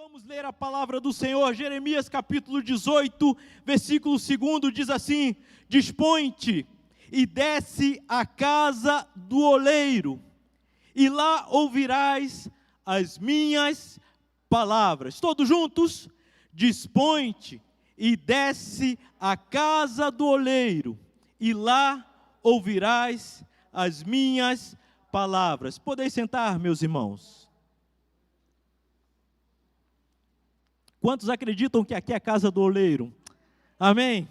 Vamos ler a palavra do Senhor, Jeremias capítulo 18, versículo 2, diz assim: Dispõe-te e desce à casa do oleiro, e lá ouvirás as minhas palavras. Todos juntos? Dispõe-te e desce à casa do oleiro, e lá ouvirás as minhas palavras. Podeis sentar, meus irmãos. Quantos acreditam que aqui é a casa do oleiro? Amém?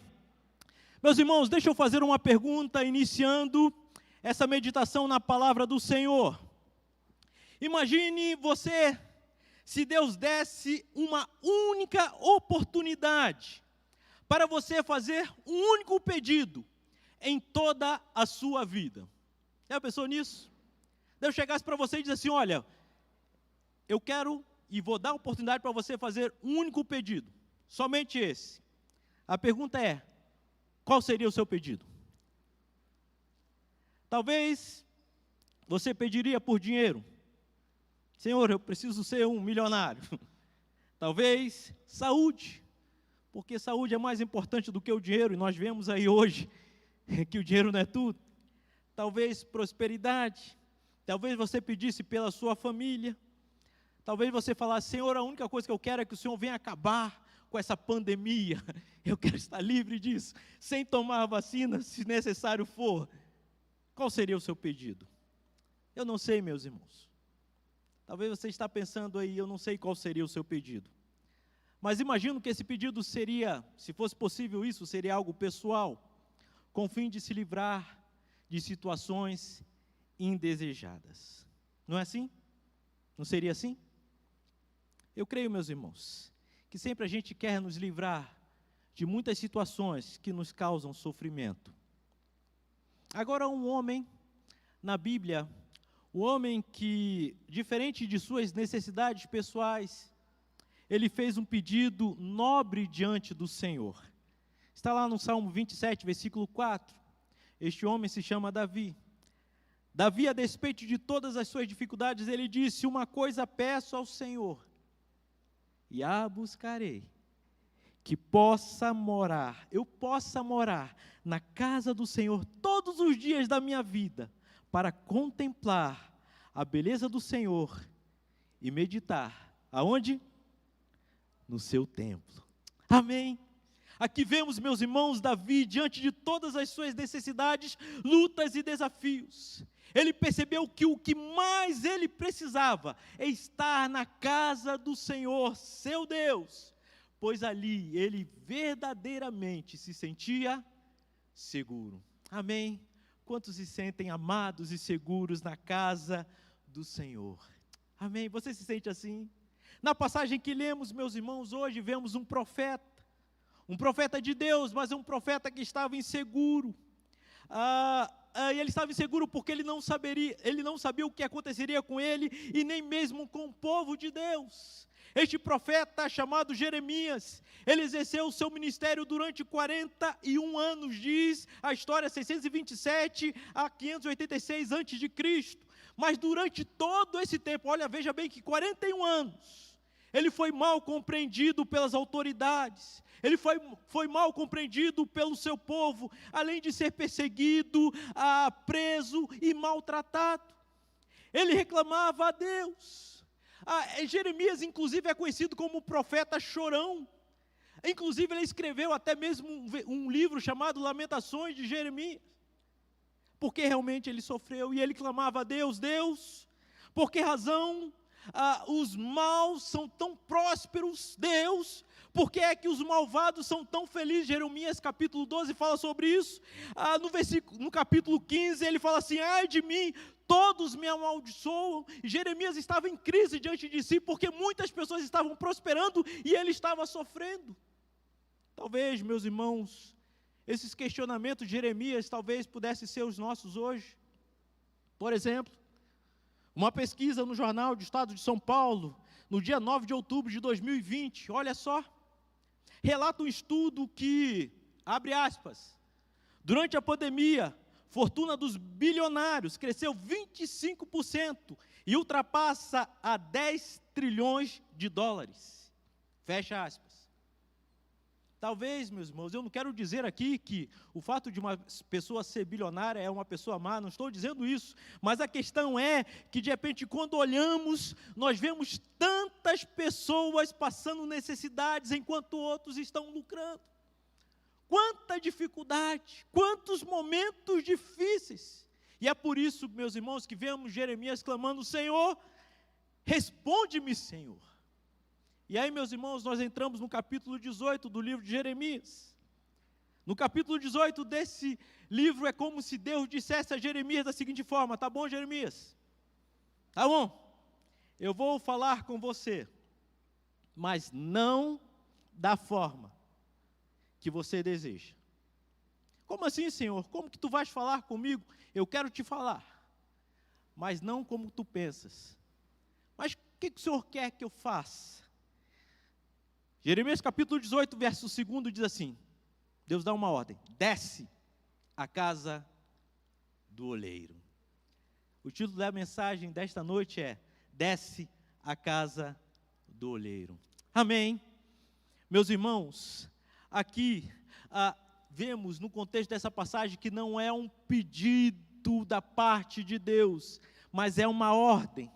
Meus irmãos, deixa eu fazer uma pergunta, iniciando essa meditação na palavra do Senhor. Imagine você, se Deus desse uma única oportunidade para você fazer um único pedido em toda a sua vida. Já pensou nisso? Deus chegasse para você e disse assim: olha, eu quero e vou dar a oportunidade para você fazer um único pedido, somente esse. A pergunta é: qual seria o seu pedido? Talvez você pediria por dinheiro. Senhor, eu preciso ser um milionário. Talvez saúde, porque saúde é mais importante do que o dinheiro, e nós vemos aí hoje que o dinheiro não é tudo. Talvez prosperidade, talvez você pedisse pela sua família. Talvez você falasse: Senhor, a única coisa que eu quero é que o Senhor venha acabar com essa pandemia. Eu quero estar livre disso, sem tomar a vacina, se necessário for. Qual seria o seu pedido? Eu não sei, meus irmãos. Talvez você está pensando aí: eu não sei qual seria o seu pedido. Mas imagino que esse pedido seria, se fosse possível isso, seria algo pessoal, com o fim de se livrar de situações indesejadas. Não é assim? Não seria assim? Eu creio, meus irmãos, que sempre a gente quer nos livrar de muitas situações que nos causam sofrimento. Agora, um homem, na Bíblia, um homem que, diferente de suas necessidades pessoais, ele fez um pedido nobre diante do Senhor. Está lá no Salmo 27, versículo 4. Este homem se chama Davi. Davi, a despeito de todas as suas dificuldades, ele disse: uma coisa peço ao Senhor, e a buscarei, que eu possa morar na casa do Senhor todos os dias da minha vida, para contemplar a beleza do Senhor e meditar, aonde? No seu templo. Amém? Aqui vemos, meus irmãos, Davi, diante de todas as suas necessidades, lutas e desafios. Ele percebeu que o que mais ele precisava é estar na casa do Senhor, seu Deus, pois ali ele verdadeiramente se sentia seguro. Amém? Quantos se sentem amados e seguros na casa do Senhor? Amém? Você se sente assim? Na passagem que lemos, meus irmãos, hoje vemos um profeta de Deus, mas um profeta que estava inseguro. Ele estava inseguro porque ele não sabia o que aconteceria com ele e nem mesmo com o povo de Deus. Este profeta, chamado Jeremias, ele exerceu o seu ministério durante 41 anos, diz a história, 627 a 586 a.C. Mas durante todo esse tempo, olha, veja bem que 41 anos, ele foi mal compreendido pelas autoridades, ele foi mal compreendido pelo seu povo, além de ser perseguido, preso e maltratado. Ele reclamava a Deus. Jeremias, inclusive, é conhecido como o profeta chorão. Inclusive, ele escreveu até mesmo um livro chamado Lamentações de Jeremias, porque realmente ele sofreu, e ele clamava a Deus: Deus, por que razão os maus são tão prósperos? Deus, por que é que os malvados são tão felizes? Jeremias capítulo 12 fala sobre isso. No capítulo 15 ele fala assim: ai de mim, todos me amaldiçoam. Jeremias estava em crise diante de si, porque muitas pessoas estavam prosperando e ele estava sofrendo. Talvez, meus irmãos, esses questionamentos de Jeremias talvez pudessem ser os nossos hoje. Por exemplo, uma pesquisa no Jornal do Estado de São Paulo, no dia 9 de outubro de 2020, olha só, relata um estudo que, abre aspas, durante a pandemia, fortuna dos bilionários cresceu 25% e ultrapassa a 10 trilhões de dólares. Fecha aspas. Talvez, meus irmãos, eu não quero dizer aqui que o fato de uma pessoa ser bilionária é uma pessoa má, não estou dizendo isso, mas a questão é que, de repente, quando olhamos, nós vemos tantas pessoas passando necessidades, enquanto outros estão lucrando. Quanta dificuldade, quantos momentos difíceis. E é por isso, meus irmãos, que vemos Jeremias clamando: Senhor, responde-me, Senhor. E aí, meus irmãos, nós entramos no capítulo 18 do livro de Jeremias. No capítulo 18 desse livro é como se Deus dissesse a Jeremias da seguinte forma: tá bom, Jeremias? Tá bom, eu vou falar com você, mas não da forma que você deseja. Como assim, Senhor? Como que tu vais falar comigo? Eu quero te falar, mas não como tu pensas. Mas o que o Senhor quer que eu faça? Jeremias capítulo 18, verso 2 diz assim, Deus dá uma ordem: desce à casa do oleiro. O título da mensagem desta noite é: desce à casa do oleiro. Amém? Meus irmãos, aqui vemos no contexto dessa passagem que não é um pedido da parte de Deus, mas é uma ordem.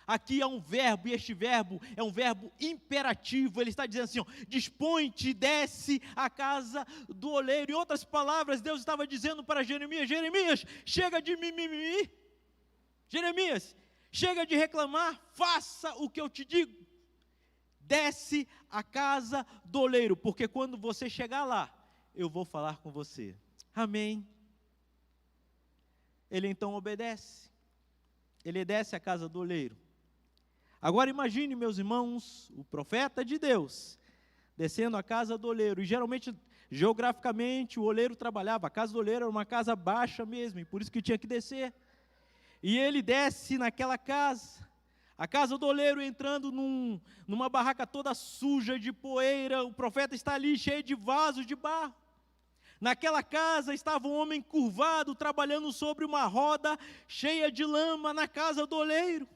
Aqui há um verbo, e este verbo é um verbo imperativo. Ele está dizendo assim, ó, dispõe-te, desce à casa do oleiro. Em outras palavras, Deus estava dizendo para Jeremias: Jeremias, chega de mimimi. Jeremias, chega de reclamar, faça o que eu te digo. Desce à casa do oleiro, porque quando você chegar lá, eu vou falar com você. Amém? Ele então obedece. Ele desce à casa do oleiro. Agora imagine, meus irmãos, o profeta de Deus descendo à casa do oleiro. E geralmente, geograficamente, o oleiro trabalhava. A casa do oleiro era uma casa baixa mesmo, e por isso que tinha que descer. E ele desce naquela casa. A casa do oleiro entrando numa barraca toda suja de poeira. O profeta está ali cheio de vasos de barro. Naquela casa estava um homem curvado, trabalhando sobre uma roda cheia de lama na casa do oleiro.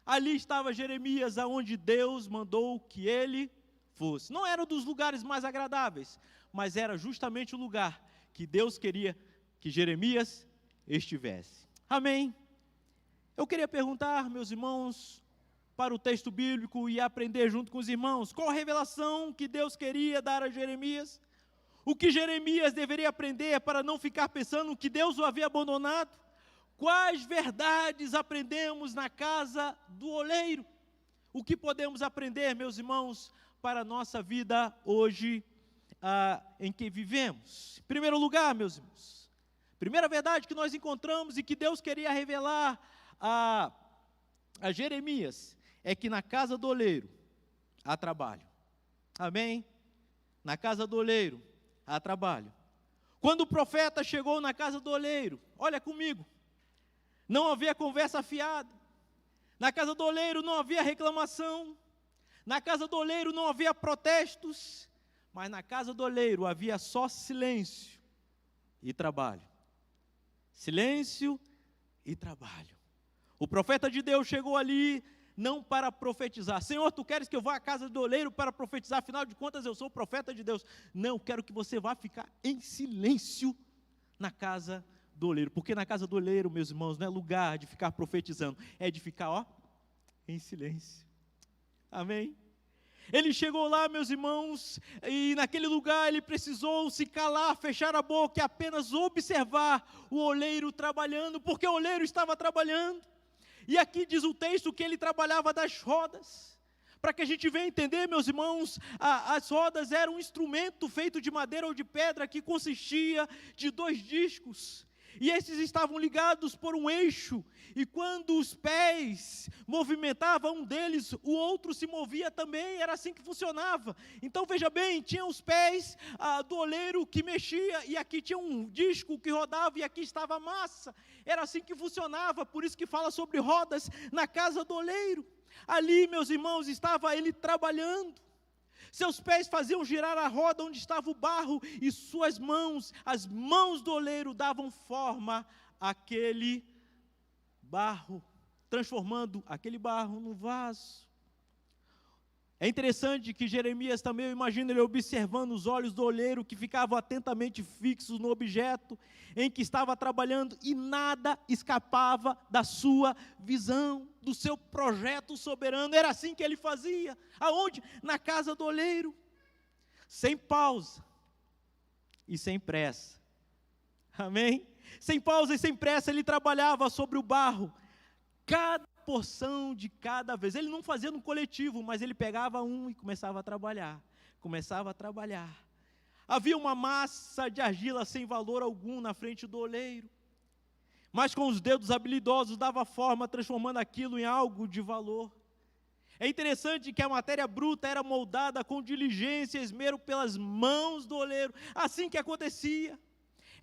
Ali estava Jeremias, aonde Deus mandou que ele fosse. Não era um dos lugares mais agradáveis, mas era justamente o lugar que Deus queria que Jeremias estivesse. Amém? Eu queria perguntar, meus irmãos, para o texto bíblico e aprender junto com os irmãos, qual a revelação que Deus queria dar a Jeremias? O que Jeremias deveria aprender para não ficar pensando que Deus o havia abandonado? Quais verdades aprendemos na casa do oleiro? O que podemos aprender, meus irmãos, para a nossa vida hoje em que vivemos? Em primeiro lugar, meus irmãos, primeira verdade que nós encontramos e que Deus queria revelar a Jeremias é que na casa do oleiro há trabalho. Amém? Na casa do oleiro há trabalho. Quando o profeta chegou na casa do oleiro, olha comigo, não havia conversa fiada. Na casa do oleiro não havia reclamação. Na casa do oleiro não havia protestos. Mas na casa do oleiro havia só silêncio e trabalho. Silêncio e trabalho. O profeta de Deus chegou ali não para profetizar. Senhor, tu queres que eu vá à casa do oleiro para profetizar? Afinal de contas, eu sou o profeta de Deus. Não, quero que você vá ficar em silêncio na casa do oleiro. Porque na casa do oleiro, meus irmãos, não é lugar de ficar profetizando. É de ficar, em silêncio. Amém? Ele chegou lá, meus irmãos, e naquele lugar ele precisou se calar, fechar a boca e apenas observar o oleiro trabalhando, porque o oleiro estava trabalhando. E aqui diz o texto que ele trabalhava das rodas. Para que a gente venha entender, meus irmãos, as rodas eram um instrumento feito de madeira ou de pedra que consistia de 2 discos. E esses estavam ligados por um eixo, e quando os pés movimentavam um deles, o outro se movia também, era assim que funcionava. Então veja bem, tinha os pés do oleiro que mexia, e aqui tinha um disco que rodava, e aqui estava a massa. Era assim que funcionava, por isso que fala sobre rodas na casa do oleiro. Ali, meus irmãos, estava ele trabalhando. Seus pés faziam girar a roda onde estava o barro, e suas mãos, as mãos do oleiro, davam forma àquele barro. transformando aquele barro num vaso. É interessante que Jeremias também, eu imagino ele observando os olhos do oleiro que ficavam atentamente fixos no objeto em que estava trabalhando e nada escapava da sua visão, do seu projeto soberano. Era assim que ele fazia. Aonde? Na casa do oleiro. Sem pausa e sem pressa. Amém? Sem pausa e sem pressa ele trabalhava sobre o barro. Cada porção de cada vez. Ele não fazia no coletivo, mas ele pegava um e começava a trabalhar. Havia uma massa de argila sem valor algum na frente do oleiro, mas com os dedos habilidosos dava forma, transformando aquilo em algo de valor. É interessante que a matéria bruta era moldada com diligência e esmero pelas mãos do oleiro. Assim que acontecia.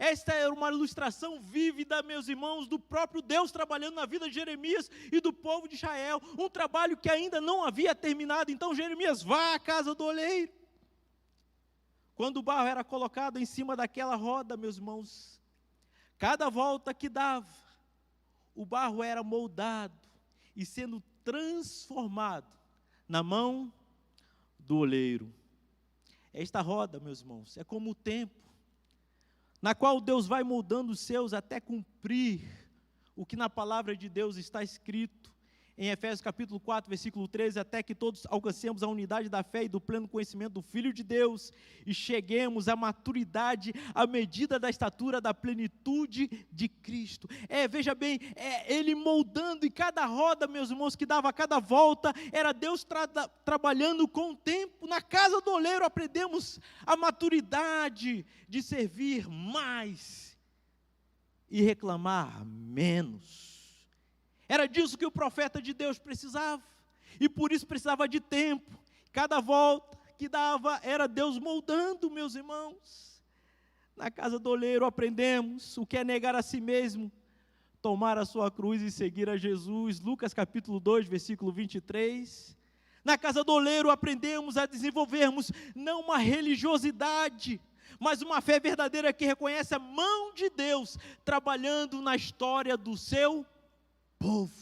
Esta era uma ilustração vívida, meus irmãos, do próprio Deus trabalhando na vida de Jeremias e do povo de Israel, um trabalho que ainda não havia terminado. Então Jeremias vai à casa do oleiro. Quando o barro era colocado em cima daquela roda, meus irmãos, cada volta que dava, o barro era moldado e sendo transformado na mão do oleiro. Esta roda, meus irmãos, é como o tempo, na qual Deus vai moldando os seus até cumprir o que na palavra de Deus está escrito em Efésios capítulo 4, versículo 13, até que todos alcancemos a unidade da fé e do pleno conhecimento do Filho de Deus e cheguemos à maturidade, à medida da estatura da plenitude de Cristo. Veja bem, Ele moldando, e cada roda, meus irmãos, que dava cada volta, era Deus trabalhando com o tempo. Na casa do oleiro aprendemos a maturidade de servir mais e reclamar menos. Era disso que o profeta de Deus precisava, e por isso precisava de tempo. Cada volta que dava era Deus moldando, meus irmãos. Na casa do oleiro aprendemos o que é negar a si mesmo, tomar a sua cruz e seguir a Jesus. Lucas capítulo 2, versículo 23. Na casa do oleiro aprendemos a desenvolvermos não uma religiosidade, mas uma fé verdadeira que reconhece a mão de Deus trabalhando na história do seu povo.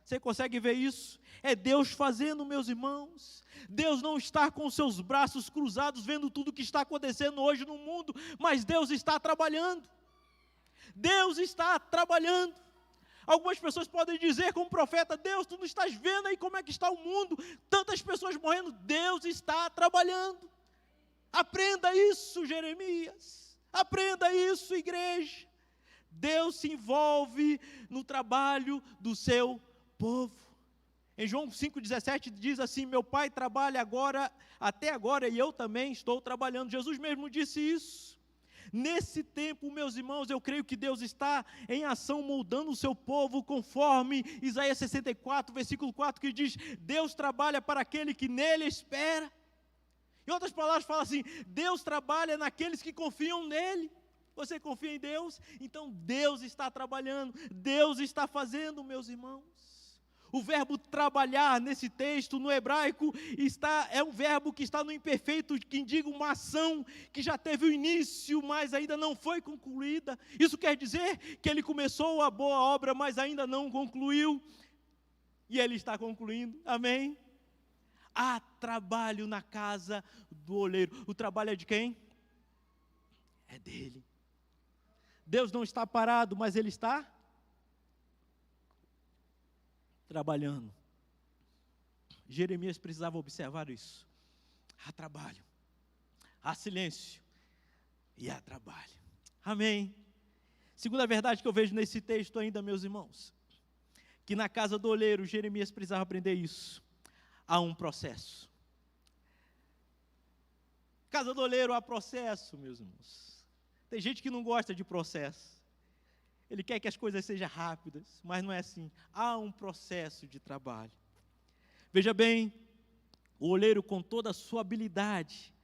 Você consegue ver isso? É Deus fazendo, meus irmãos. Deus não está com seus braços cruzados vendo tudo o que está acontecendo hoje no mundo, mas Deus está trabalhando. Deus está trabalhando. Algumas pessoas podem dizer como profeta: Deus, tu não estás vendo aí como é que está o mundo, tantas pessoas morrendo. Deus está trabalhando. Aprenda isso, Jeremias. Aprenda isso, igreja. Deus se envolve no trabalho do seu povo. Em João 5,17 diz assim: meu pai trabalha agora, até agora, e eu também estou trabalhando. Jesus mesmo disse isso. Nesse tempo, meus irmãos, eu creio que Deus está em ação moldando o seu povo, conforme Isaías 64, versículo 4, que diz: Deus trabalha para aquele que nele espera. Em outras palavras, fala assim: Deus trabalha naqueles que confiam nele. Você confia em Deus? Então Deus está trabalhando, Deus está fazendo, meus irmãos. O verbo trabalhar nesse texto, no hebraico, é um verbo que está no imperfeito, que indica uma ação que já teve o início, mas ainda não foi concluída. Isso quer dizer que ele começou a boa obra, mas ainda não concluiu. E ele está concluindo, amém? Há trabalho na casa do oleiro. O trabalho é de quem? É dele. Deus não está parado, mas Ele está trabalhando. Jeremias precisava observar isso. Há trabalho, há silêncio e há trabalho. Amém. Segunda verdade que eu vejo nesse texto ainda, meus irmãos, que na casa do oleiro, Jeremias precisava aprender isso. Há um processo. Casa do oleiro, há processo, meus irmãos. Tem gente que não gosta de processo. Ele quer que as coisas sejam rápidas, mas não é assim. Há um processo de trabalho. Veja bem, o oleiro, com toda a sua habilidade,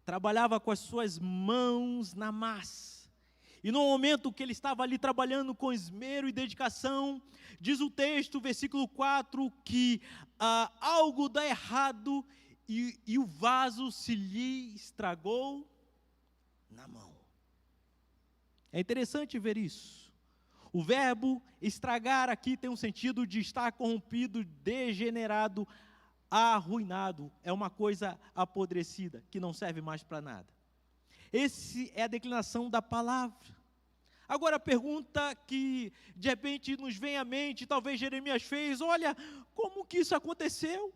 trabalhava com as suas mãos na massa. E no momento que ele estava ali trabalhando com esmero e dedicação, diz o texto, versículo 4, que algo dá errado e o vaso se lhe estragou na mão. É interessante ver isso. O verbo estragar aqui tem um sentido de estar corrompido, degenerado, arruinado. É uma coisa apodrecida, que não serve mais para nada. Essa é a declinação da palavra. Agora a pergunta que de repente nos vem à mente, talvez Jeremias fez: olha, como que isso aconteceu?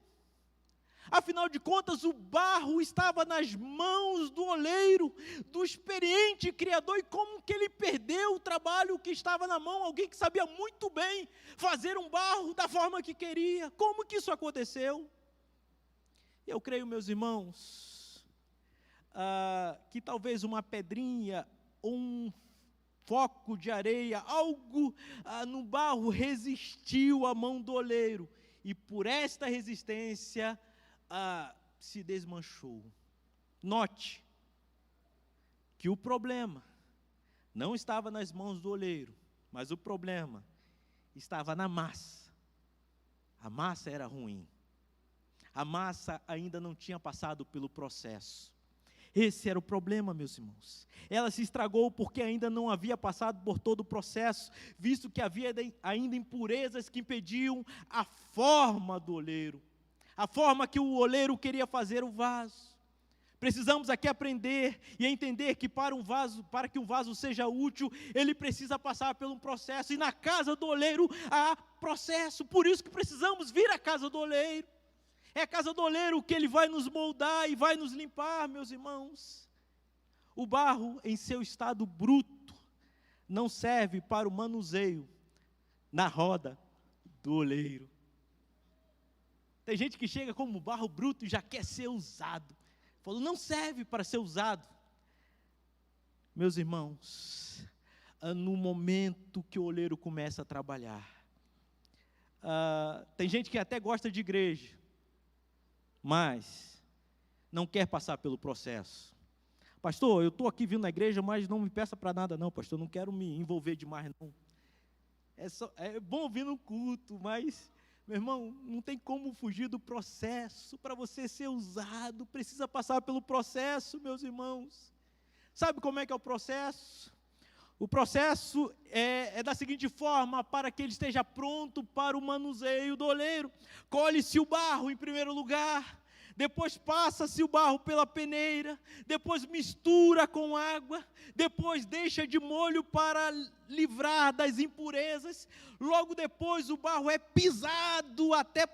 Afinal de contas, o barro estava nas mãos do oleiro, do experiente criador, e como que ele perdeu o trabalho que estava na mão, alguém que sabia muito bem fazer um barro da forma que queria? Como que isso aconteceu? Eu creio, meus irmãos, que talvez uma pedrinha, um foco de areia, algo no barro resistiu à mão do oleiro, e por esta resistência se desmanchou. Note que o problema não estava nas mãos do oleiro, mas o problema estava na massa. A massa era ruim. A massa ainda não tinha passado pelo processo. Esse era o problema, meus irmãos. Ela se estragou porque ainda não havia passado por todo o processo, visto que havia ainda impurezas que impediam a forma do oleiro, a forma que o oleiro queria fazer o vaso. Precisamos aqui aprender e entender que para que um vaso seja útil, ele precisa passar por um processo, e na casa do oleiro há processo. Por isso que precisamos vir à casa do oleiro. É a casa do oleiro que ele vai nos moldar e vai nos limpar, meus irmãos. O barro em seu estado bruto não serve para o manuseio na roda do oleiro. Tem gente que chega como barro bruto e já quer ser usado. Falou, não serve para ser usado. Meus irmãos, no momento que o oleiro começa a trabalhar, tem gente que até gosta de igreja, mas não quer passar pelo processo. Pastor, eu estou aqui vindo na igreja, mas não me peça para nada não, pastor, não quero me envolver demais não. É bom vir no culto, mas, meu irmão, não tem como fugir do processo. Para você ser usado, precisa passar pelo processo, meus irmãos. Sabe como é que é o processo? O processo é da seguinte forma: para que ele esteja pronto para o manuseio do oleiro. Colhe-se o barro em primeiro lugar, depois passa-se o barro pela peneira, depois mistura com água, depois deixa de molho para livrar das impurezas, logo depois o barro é pisado até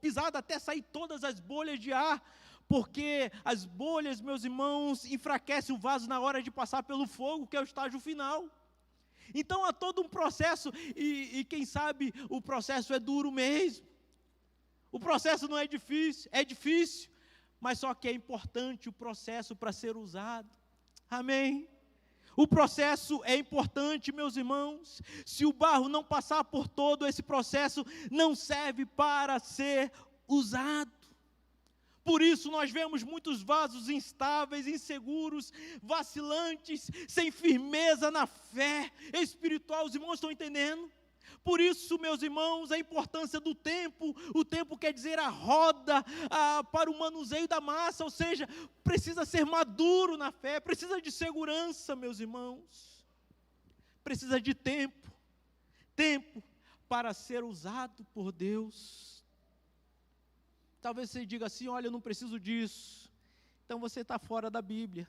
pisado até sair todas as bolhas de ar, porque as bolhas, meus irmãos, enfraquecem o vaso na hora de passar pelo fogo, que é o estágio final. Então há todo um processo, e quem sabe o processo é duro mesmo. O processo não é difícil, mas só que é importante o processo para ser usado. Amém? O processo é importante, meus irmãos. Se o barro não passar por todo esse processo, não serve para ser usado. Por isso nós vemos muitos vasos instáveis, inseguros, vacilantes, sem firmeza na fé espiritual. Os irmãos estão entendendo? Por isso, meus irmãos, a importância do tempo. O tempo quer dizer a roda para o manuseio da massa, ou seja, precisa ser maduro na fé, precisa de segurança, meus irmãos. Precisa de tempo para ser usado por Deus. Talvez você diga assim, olha, eu não preciso disso. Então você está fora da Bíblia.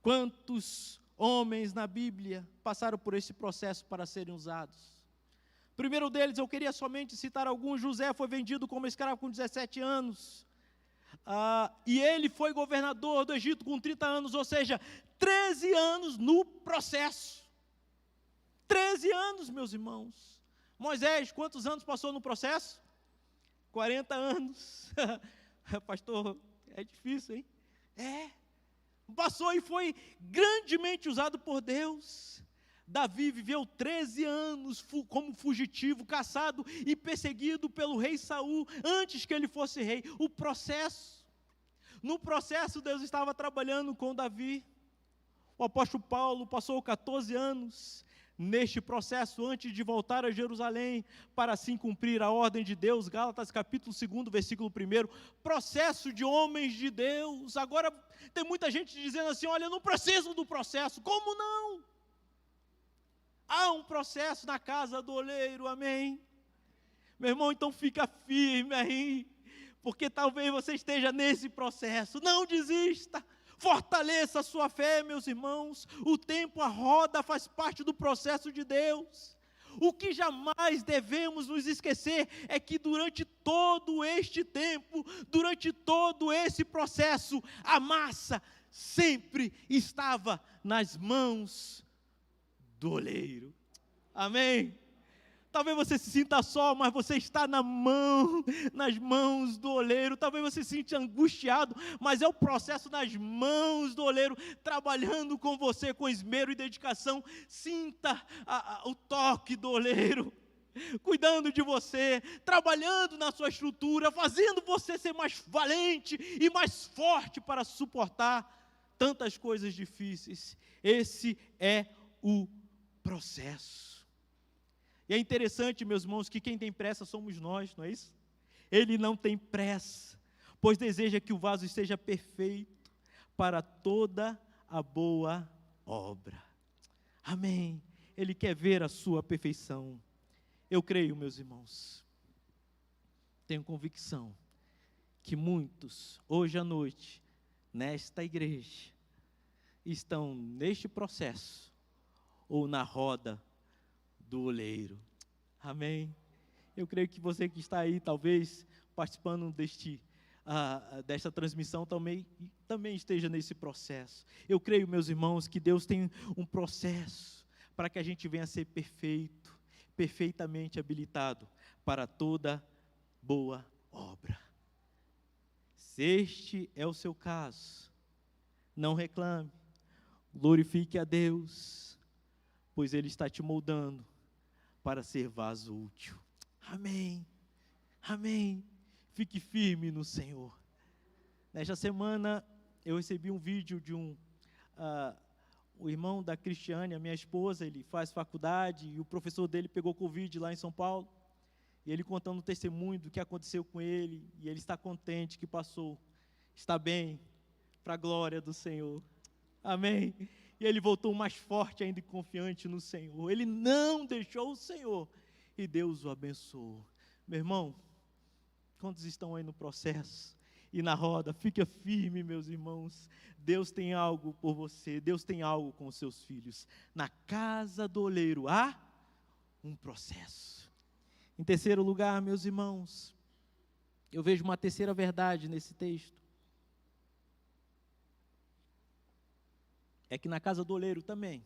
Quantos homens na Bíblia passaram por esse processo para serem usados? Primeiro deles, eu queria somente citar alguns. José foi vendido como escravo com 17 anos. E ele foi governador do Egito com 30 anos, ou seja, 13 anos no processo. 13 anos, meus irmãos. Moisés, quantos anos passou no processo? 40 anos. Pastor, é difícil, hein? Passou e foi grandemente usado por Deus. Davi viveu 13 anos como fugitivo, caçado e perseguido pelo rei Saul, antes que ele fosse rei. No processo Deus estava trabalhando com Davi. O apóstolo Paulo passou 14 anos neste processo, antes de voltar a Jerusalém, para assim cumprir a ordem de Deus. Gálatas capítulo 2, versículo 1, processo de homens de Deus. Agora tem muita gente dizendo assim, olha, eu não preciso do processo. Como não? Há um processo na casa do oleiro, amém? Meu irmão, então fica firme aí, porque talvez você esteja nesse processo. Não desista, fortaleça a sua fé, meus irmãos. O tempo, a roda faz parte do processo de Deus. O que jamais devemos nos esquecer é que durante todo este tempo, durante todo esse processo, a massa sempre estava nas mãos do oleiro. Amém? Talvez você se sinta só, mas você está nas mãos do oleiro. Talvez você se sinta angustiado, mas é o processo nas mãos do oleiro, trabalhando com você com esmero e dedicação. Sinta o toque do oleiro, cuidando de você, trabalhando na sua estrutura, fazendo você ser mais valente e mais forte para suportar tantas coisas difíceis. Esse é o processo. E é interessante, meus irmãos, que quem tem pressa somos nós, não é isso? Ele não tem pressa, pois deseja que o vaso esteja perfeito para toda a boa obra. Amém. Ele quer ver a sua perfeição. Eu creio, meus irmãos, tenho convicção que muitos, hoje à noite, nesta igreja, estão neste processo, ou na roda do oleiro. Amém? Eu creio que você que está aí, talvez, participando desta transmissão, também esteja nesse processo. Eu creio, meus irmãos, que Deus tem um processo para que a gente venha a ser perfeito, perfeitamente habilitado para toda boa obra. Se este é o seu caso, não reclame, glorifique a Deus, pois Ele está te moldando para ser vaso útil. Amém, amém. Fique firme no Senhor. Nesta semana, eu recebi um vídeo de o irmão da Cristiane, a minha esposa, ele faz faculdade, e o professor dele pegou Covid lá em São Paulo, e ele contando o testemunho do que aconteceu com ele, e ele está contente que passou, está bem, para a glória do Senhor. Amém. E ele voltou mais forte ainda e confiante no Senhor. Ele não deixou o Senhor. E Deus o abençoou. Meu irmão, quantos estão aí no processo e na roda? Fica firme, meus irmãos. Deus tem algo por você. Deus tem algo com os seus filhos. Na casa do oleiro há um processo. Em terceiro lugar, meus irmãos, eu vejo uma terceira verdade nesse texto. É que na casa do oleiro também,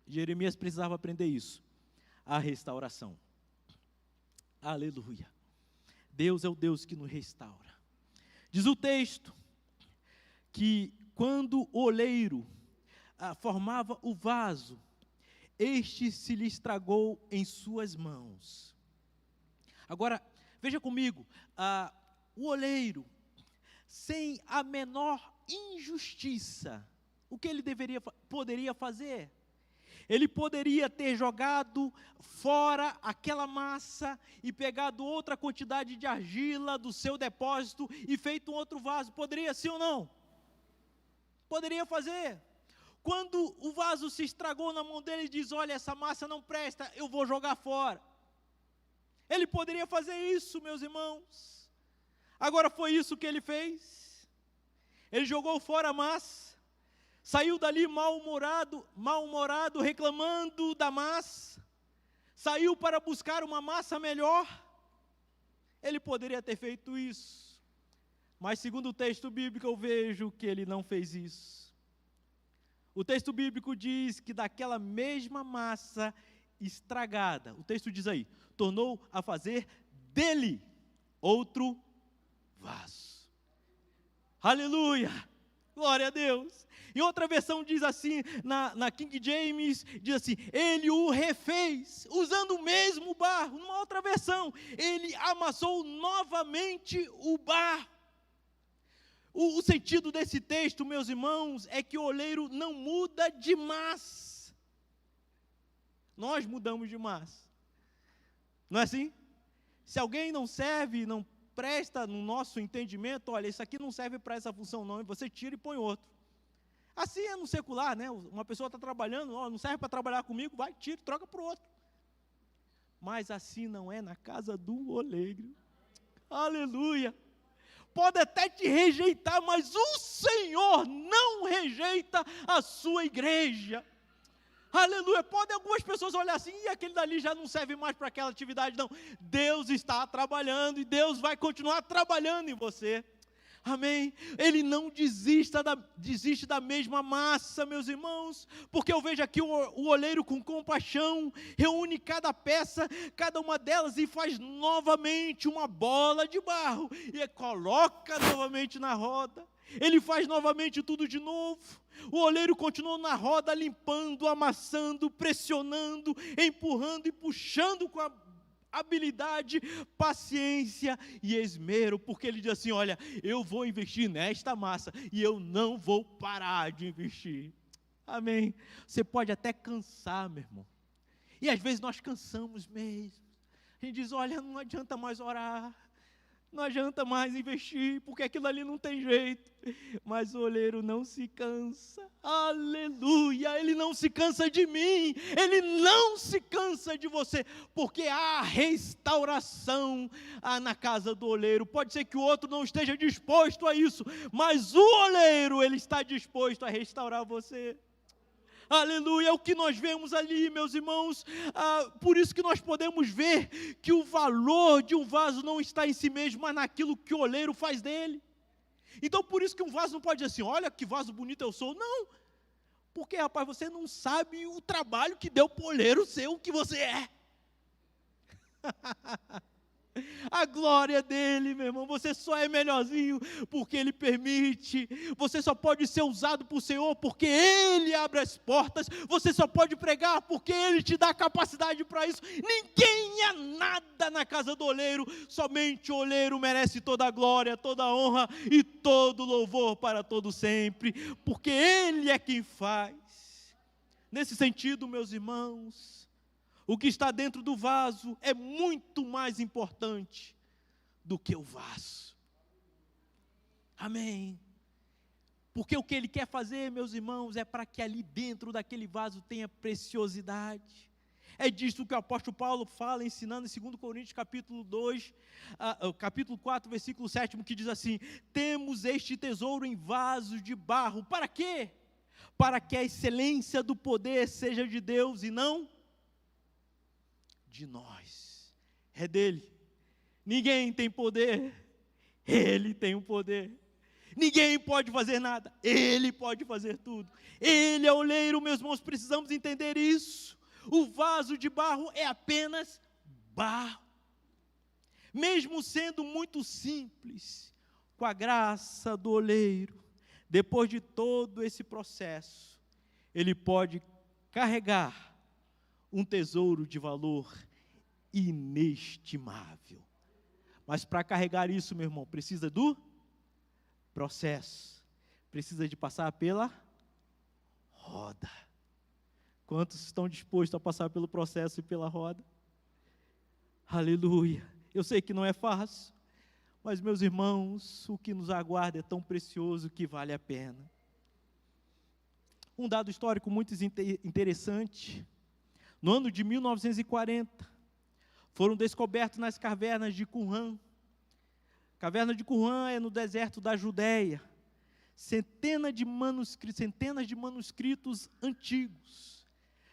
Jeremias precisava aprender isso, a restauração. Aleluia. Deus é o Deus que nos restaura. Diz o texto, que quando o oleiro formava o vaso, este se lhe estragou em suas mãos. Agora, veja comigo, o oleiro, sem a menor injustiça, o que ele poderia fazer? Ele poderia ter jogado fora aquela massa e pegado outra quantidade de argila do seu depósito e feito um outro vaso. Poderia, sim ou não? Poderia fazer. Quando o vaso se estragou na mão dele, ele diz: olha, essa massa não presta, eu vou jogar fora. Ele poderia fazer isso, meus irmãos. Agora foi isso que ele fez. Ele jogou fora a massa. Saiu dali mal-humorado, reclamando da massa. Saiu para buscar uma massa melhor. Ele poderia ter feito isso. Mas segundo o texto bíblico eu vejo que ele não fez isso. O texto bíblico diz que daquela mesma massa estragada, o texto diz aí, tornou a fazer dele outro vaso. Aleluia! Glória a Deus. E outra versão diz assim, na King James, diz assim, ele o refez, usando o mesmo barro. Numa outra versão, ele amassou novamente o barro. O sentido desse texto, meus irmãos, é que o oleiro não muda de massa. Nós mudamos de massa. Não é assim? Se alguém não serve, não presta no nosso entendimento, olha, isso aqui não serve para essa função não, e você tira e põe outro. Assim é no secular, né? Uma pessoa está trabalhando, não serve para trabalhar comigo, vai, tira, troca para o outro. Mas assim não é na casa do oleiro. Aleluia. Pode até te rejeitar, mas o Senhor não rejeita a sua igreja. Aleluia. Podem algumas pessoas olhar assim, e aquele dali já não serve mais para aquela atividade, não. Deus está trabalhando e Deus vai continuar trabalhando em você. Amém? Ele não desiste da mesma massa, meus irmãos, porque eu vejo aqui o oleiro com compaixão, reúne cada peça, cada uma delas e faz novamente uma bola de barro, e coloca novamente na roda, ele faz novamente tudo de novo. O oleiro continua na roda, limpando, amassando, pressionando, empurrando e puxando com a habilidade, paciência e esmero, porque ele diz assim: olha, eu vou investir nesta massa e eu não vou parar de investir. Amém? Você pode até cansar, meu irmão, e às vezes nós cansamos mesmo. A gente diz: olha, não adianta mais orar, não adianta mais investir, porque aquilo ali não tem jeito. Mas o oleiro não se cansa. Aleluia, ele não se cansa de mim, ele não se cansa de você, porque há restauração na casa do oleiro. Pode ser que o outro não esteja disposto a isso, mas o oleiro, ele está disposto a restaurar você. Aleluia, é o que nós vemos ali, meus irmãos. Por isso que nós podemos ver que o valor de um vaso não está em si mesmo, mas naquilo que o oleiro faz dele. Então por isso que um vaso não pode dizer assim: olha que vaso bonito eu sou. Não, porque rapaz, você não sabe o trabalho que deu para o oleiro ser o que você é. A glória dele, meu irmão, você só é melhorzinho porque ele permite. Você só pode ser usado por Senhor porque ele abre as portas. Você só pode pregar porque ele te dá capacidade para isso. Ninguém é nada na casa do oleiro, somente o oleiro merece toda a glória, toda a honra e todo louvor para todo sempre, porque ele é quem faz. Nesse sentido, meus irmãos, o que está dentro do vaso é muito mais importante do que o vaso. Amém? Porque o que ele quer fazer, meus irmãos, é para que ali dentro daquele vaso tenha preciosidade. É disso que o apóstolo Paulo fala, ensinando em 2 Coríntios capítulo 2, capítulo 4, versículo 7, que diz assim: temos este tesouro em vasos de barro. Para quê? Para que a excelência do poder seja de Deus e não de nós. É dele. Ninguém tem poder, ele tem o poder. Ninguém pode fazer nada, ele pode fazer tudo. Ele é o oleiro, meus irmãos, precisamos entender isso. O vaso de barro é apenas barro. Mesmo sendo muito simples, com a graça do oleiro, depois de todo esse processo, ele pode carregar um tesouro de valor inestimável. Mas para carregar isso, meu irmão, precisa do processo. Precisa de passar pela roda. Quantos estão dispostos a passar pelo processo e pela roda? Aleluia. Eu sei que não é fácil, mas, meus irmãos, o que nos aguarda é tão precioso que vale a pena. Um dado histórico muito interessante: no ano de 1940, foram descobertos nas cavernas de Qumran. Caverna de Qumran é no deserto da Judéia. Centenas de manuscritos antigos.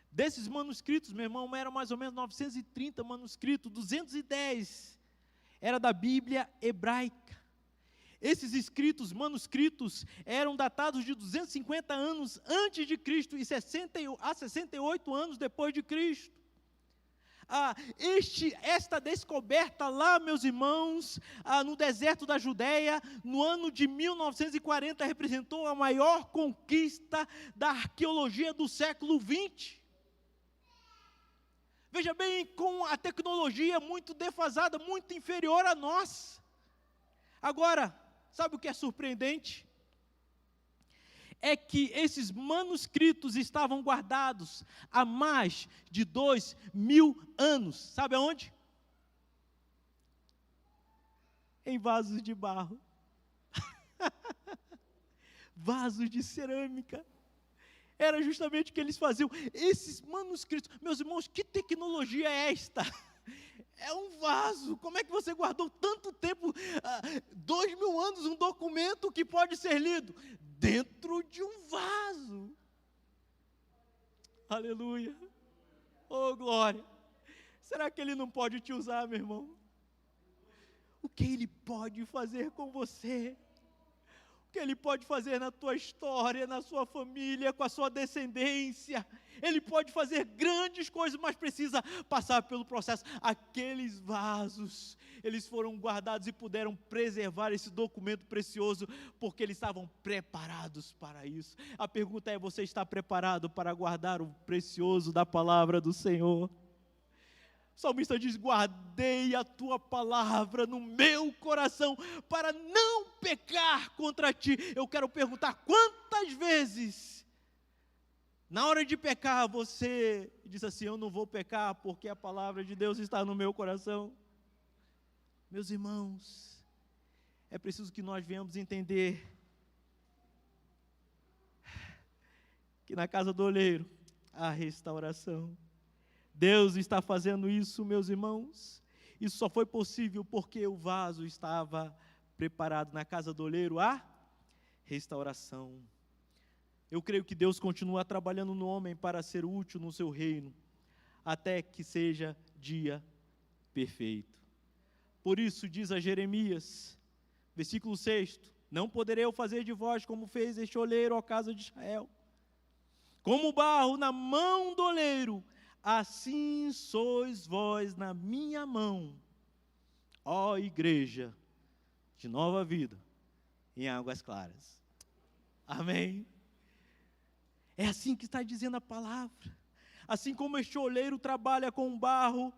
Desses manuscritos, meu irmão, eram mais ou menos 930 manuscritos, 210 era da Bíblia hebraica. Esses manuscritos, eram datados de 250 anos antes de Cristo e 68 anos depois de Cristo. Esta descoberta lá, meus irmãos, no deserto da Judéia, no ano de 1940, representou a maior conquista da arqueologia do século XX. Veja bem, com a tecnologia muito defasada, muito inferior a nós. Agora, sabe o que é surpreendente? É que esses manuscritos estavam guardados há mais de 2000 anos. Sabe aonde? Em vasos de barro. Vasos de cerâmica. Era justamente o que eles faziam. Esses manuscritos, meus irmãos, que tecnologia é esta? É um vaso. Como é que você guardou tanto tempo, 2000 anos, um documento que pode ser lido? Dentro de um vaso. Aleluia. Oh, glória. Será que Ele não pode te usar, meu irmão? O que Ele pode fazer com você? O que Ele pode fazer na tua história, na sua família, com a sua descendência? Ele pode fazer grandes coisas, mas precisa passar pelo processo. Aqueles vasos, eles foram guardados e puderam preservar esse documento precioso, porque eles estavam preparados para isso. A pergunta é: você está preparado para guardar o precioso da palavra do Senhor? O salmista diz: guardei a tua palavra no meu coração, para não pecar contra ti. Eu quero perguntar: quantas vezes, na hora de pecar, você diz assim: eu não vou pecar, porque a palavra de Deus está no meu coração? Meus irmãos, é preciso que nós venhamos entender que na casa do oleiro há restauração. Deus está fazendo isso, meus irmãos. Isso só foi possível porque o vaso estava preparado. Na casa do oleiro há restauração. Eu creio que Deus continua trabalhando no homem para ser útil no seu reino, até que seja dia perfeito. Por isso diz a Jeremias, versículo 6, não poderei eu fazer de vós como fez este oleiro, ó casa de Israel. Como barro na mão do oleiro, assim sois vós na minha mão, ó igreja de Nova Vida em Águas Claras. Amém? É assim que está dizendo a palavra. Assim como este oleiro trabalha com o barro,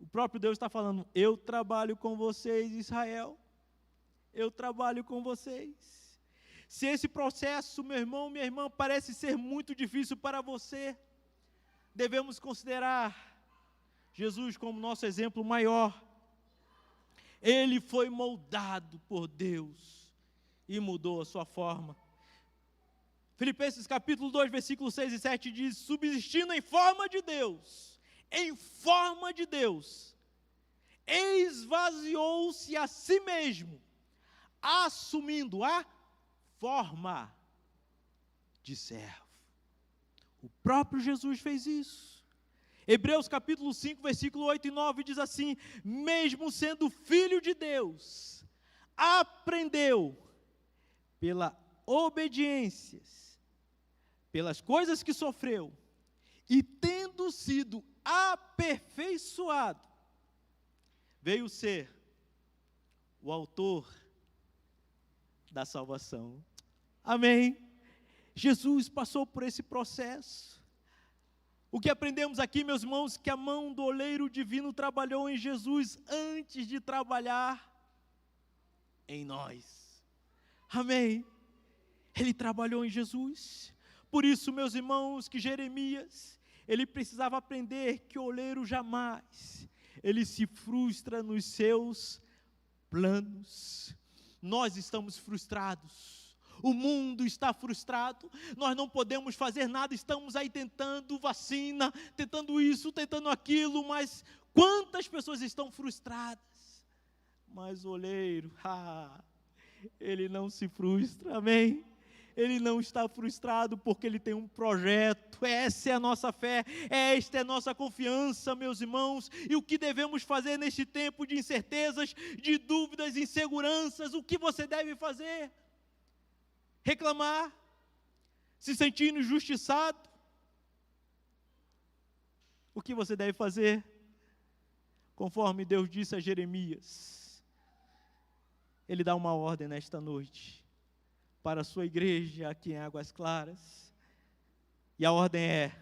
o próprio Deus está falando: eu trabalho com vocês, Israel. Eu trabalho com vocês. Se esse processo, meu irmão, minha irmã, parece ser muito difícil para você, devemos considerar Jesus como nosso exemplo maior. Ele foi moldado por Deus e mudou a sua forma. Filipenses capítulo 2, versículos 6 e 7 diz: subsistindo em forma de Deus, esvaziou-se a si mesmo, assumindo a forma de servo. O próprio Jesus fez isso. Hebreus capítulo 5, versículo 8 e 9 diz assim: mesmo sendo filho de Deus, aprendeu pela obediência, pelas coisas que sofreu, e tendo sido aperfeiçoado, veio ser o autor da salvação. Amém? Jesus passou por esse processo. O que aprendemos aqui, meus irmãos, que a mão do oleiro divino trabalhou em Jesus antes de trabalhar em nós. Amém? Ele trabalhou em Jesus. Por isso, meus irmãos, que Jeremias, ele precisava aprender que o oleiro jamais, ele se frustra nos seus planos. Nós estamos frustrados, o mundo está frustrado, nós não podemos fazer nada, estamos aí tentando vacina, tentando isso, tentando aquilo, mas quantas pessoas estão frustradas? Mas o oleiro, ele não se frustra, amém? Ele não está frustrado porque ele tem um projeto. Essa é a nossa fé, esta é a nossa confiança, meus irmãos. E o que devemos fazer neste tempo de incertezas, de dúvidas, inseguranças? O que você deve fazer? Reclamar? Se sentir injustiçado? O que você deve fazer? Conforme Deus disse a Jeremias, Ele dá uma ordem nesta noite para a sua igreja aqui em Águas Claras, e a ordem é: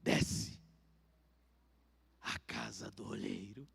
desce à casa do oleiro.